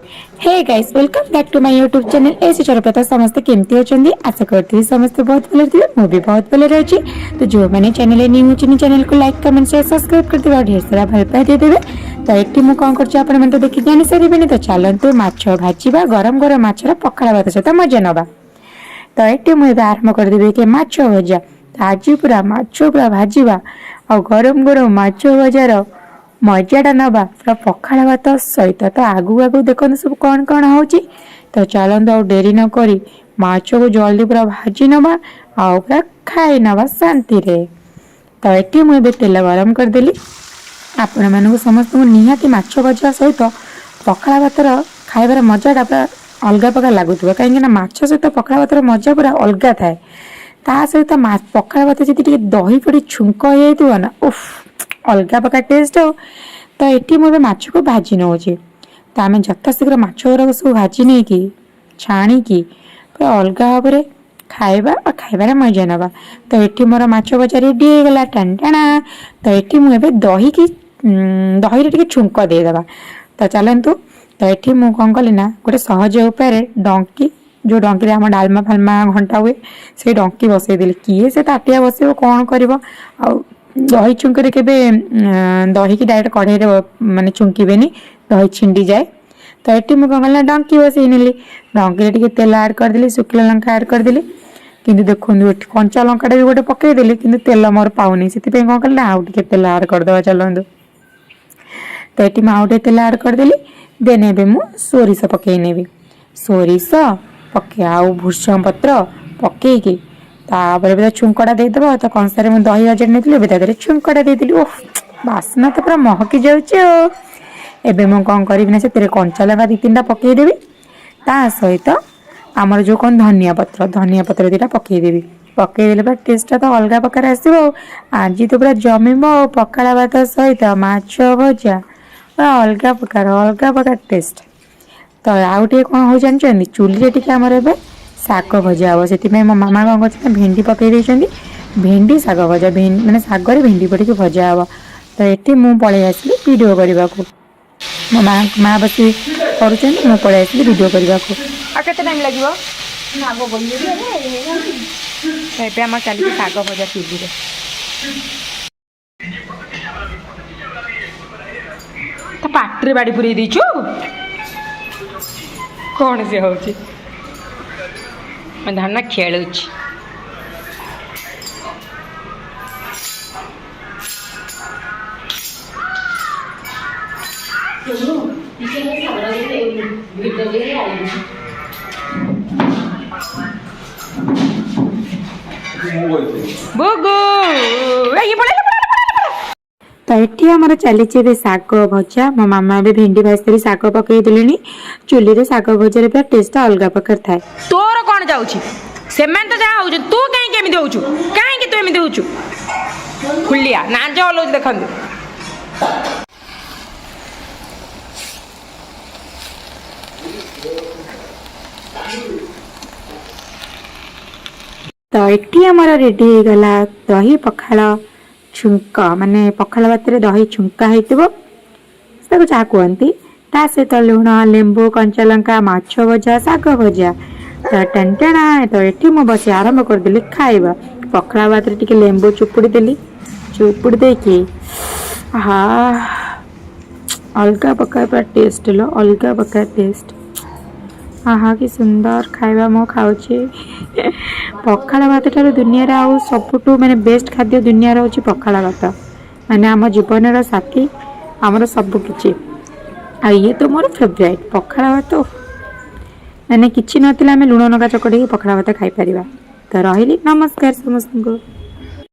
Hey guys welcome back to my YouTube channel ऐसे चलो पता समस्त केमती होचंदी आशा करती हूँ समस्त बहुत भले थे मु भी बहुत भले रही तो जो मैंने चैनल न्यू होचनी चैनल को लाइक कमेंट शेयर सब्सक्राइब कर देबा ढेर सारा भल पाई दे देबे तो एटी मु कोन करछ आपण मन तो देखि जानि सारिबेनी तो चलंतु माछ भाजीबा गरम गरम माछरा पखाड़ा भात सहित मजा नबा तो एटी मु एबे आरंभ कर देबे के माछ भजा आज पूरा माछ पूरा भाजीबा और गरम गरम माछ भजार मजाटा नवा पूरा पखाड़ भात सहित तो आगू आगू देखते सब कौन कौन हो तो चलते और डेरी न करी माछ को जल्दी पूरा भाजी नवा आउ पूरा खाई नवा शांति रे तो ये मुझे तेल गरम करदेली आपण मानक समस्त निहाती माछ भजा सहित पखाड़ भातर खाइबार मजाटा पूरा अलग प्रकार लगुव कहीं माछ सहित पखाड़ भातर मजा पूरा अलग थाए ता सहित पखाड़ भात जी दही पड़ी छुंक हो ना उफ अलग प्रकार टेस्ट हो तो ये मुझे माछ को भाजी नौचे तो आम यथाशीघ्र माछ गुराक सब भाजी नहीं कि छाणी की पूरा अलग भाव में खाइबा और खाइबार मजा नवा तो ये मोर माछ भजा रेडी हो गला टाणा तो ये मुझे दही की दही रे छुंक देदेबा तो चलतु तो ये मुझे कौन कली ना गोटे सहज उपाय डंकी जो डंकी आम डालमा फालमा घंटा हुए से डंकी बसईदेली किए से ताटिया बस कौन कर दही छुंकरे केबे दही की डायरेक्ट कढ़ाई माने छुंकीबेनी दही छिंडी जाए तो ये मुझे कौन डंकी बसई नेली डंकी तेल आड करदेली शुखला लंका आड करदेली किंतु देखो कंचा लंकाटा भी गोटे पकईदेली कि तेल मोर पाऊनी से कौन कल आउ टे तेल आड करदे चलतु तो ये आउ टे तेल आड करदेली देन ए सोरिष पकई नेबी सोरिष पके आउ भूषण पत्र पकईकी तापर छुंकटा देदेव तो कंसार मुझे दही हजारी नहीं छुंकटा देदेली ओह बास्ना तो पूरा महकी जाऊँचे एबे मु कौन करी ना से कंचा लगा दी तीन पकईदेवी ता सहित आमर जो कौन धनिया पत्र दीटा पकईदेवी पकईदेले पूरा टेस्टा तो अलग प्रकार आसो आज तो पूरा जमीब पखाड़ भात सहित माछ भजा पूरा अलग प्रकार टेस्ट तो आउ टे कौन हो जानते चूल्हे टी आमर ए शाग भजा हम से मो मामा कौन कर भेंडी पकई भेंडी शाग भजा मैंने शागर भेंडी पड़ी भजा हम तो ये मुझे पलि आसली वीडियो करने को मो माँ बस कर पलि आसली वीडियो करने को आते टाइम लगे आम चलिए शाग भजा चूल्हे तो पाटे बाड़ी पूरी देचु कौन से हो धान खेलु तो ये आमर चली शाग भजा मो मामा भी भेंडी भाजी शाग पकई देले चूल्ही रे शाग भजार पूरा टेस्ट अलग प्रकार थाए तोर कौन जाऊँ से तो जहाँ हो तू कहीं केमी होचु कहीं तू एमती होचु खुलिया नाच हलौ देखु तो ये आमर रेडी हो गला दही पखाड़ छुंक माने पखाड़ भात दही छुंका होता जहाँ कहती ता सहित लुण लेंबू कंचा लंका माछ भजा शाग भजा तो टेना तो ये मुझे बस आरंभ करदेली खाइबा पखाड़ भात टे लेंबू चुपुड़ी देली चुपुड़ी देकी हाँ अलग प्रकार पूरा टेस्ट लो अलग प्रकार टेस्ट हाँ हाँ कि सुंदर खाइबा मो खाऊची पखाड़ भात ठार दुनिया आउ सबुठू माने बेस्ट खाद्य दुनिया हूँ पखाड़ भात माने आम जीवन साथी आमर सबकि आ ये तो मोर फेवरेट पखाड़ भात मैंने किसी ना लुण नगा चकड़ी पखाड़ भात खाई पार तो रही नमस्कार समस्त को।